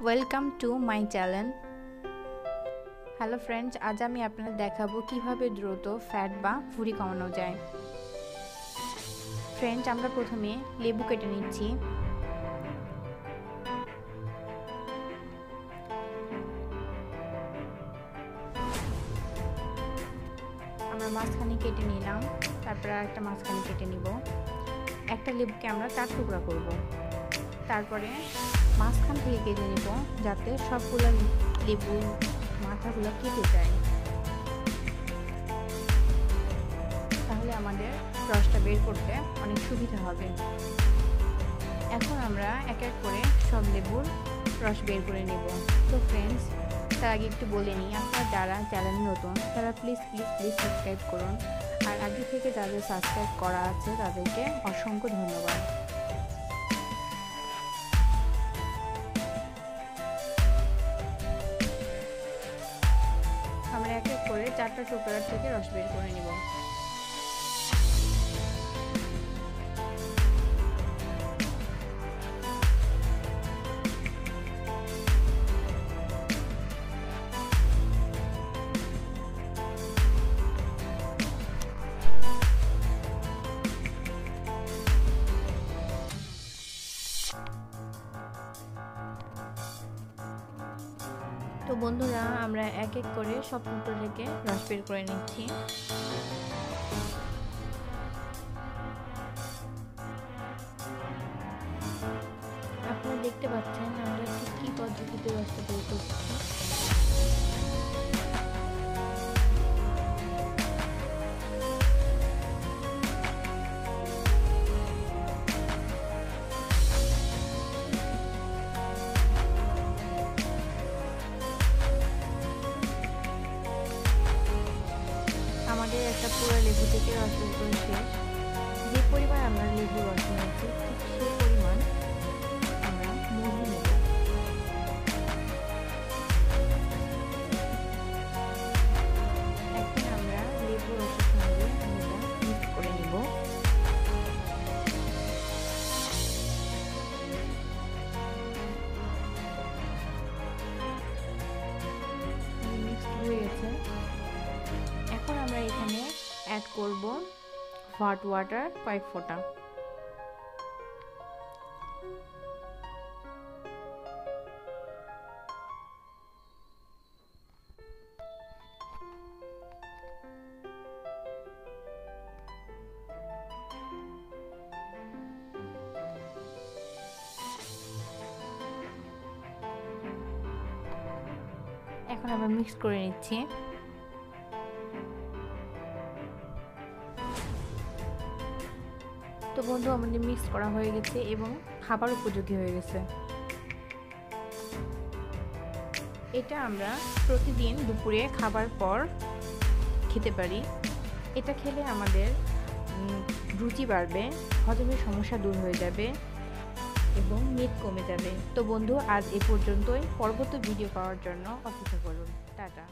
Welcome to my channel. Hello friends, আজ আমি আপনাদের দেখাবো কিভাবে দ্রুত ফ্যাট বা ভুঁড়ি কমানো যায়। ফ্রেন্ডস, আমরা প্রথমে লেবু কেটে নিচ্ছি। আমরা মাঝখানে কেটে নিলাম, তারপরে একটা মাঝখানে কেটে নিব। একটা লেবুকে আমরা 4 টুকরা করব। তারপরে মাঝখান থেকে কেটে নিব যাতে সবগুলো লেবুর মাথাগুলো কেটে যায়, তাহলে আমাদের রসটা বের করতে অনেক সুবিধা হবে। এখন আমরা এক এক করে সব লেবুর রস বের করে নেব। তো ফ্রেন্ডস, তার আগে একটু বলে নিই, আপনারা যারা চ্যানেলে নতুন তারা প্লিজ সাবস্ক্রাইব করুন, আর আগে থেকে যাদের সাবস্ক্রাইব করা আছে তাদেরকে অসংখ্য ধন্যবাদ। আমরা এক এক করে 4টা টুকরার থেকে রস বের করে নিব। তো বন্ধুরা, আমরা এক এক করে সব টুকরো থেকে রস বের করে নিচ্ছি। আপনারা দেখতে পাচ্ছেন আমরা ঠিক কী পদ্ধতিতে রসটা বের করছি। আমাদের একটা পুরো লেবু থেকে রস বের করে শেষ। যে পরিমাণ আমরা লেবু রস নিয়েছি ঠিক সেই পরিমাণ আমরা মধু নেব। এখন আমরা লেবু রসের সঙ্গে মিক্স করে নিব। মিক্সড হয়ে গেছে। এখন আমরা এখানে অ্যাড করব হট ওয়াটার কয়েক ফোঁটা। এখন আমরা মিক্স করে নিচ্ছি। তো বন্ধু, আমাদের মিক্স করা হয়ে গেছে এবং খাবার উপযোগী হয়ে গেছে। এটা আমরা প্রতিদিন দুপুরে খাবার পর খেতে পারি। এটা খেলে আমাদের রুচি বাড়বে, হজমের সমস্যা দূর হয়ে যাবে এবং মেদ কমে যাবে। তো বন্ধু, আজ এ পর্যন্তই। পরবর্তী ভিডিও পাওয়ার জন্য অপেক্ষা করুন। টাটা।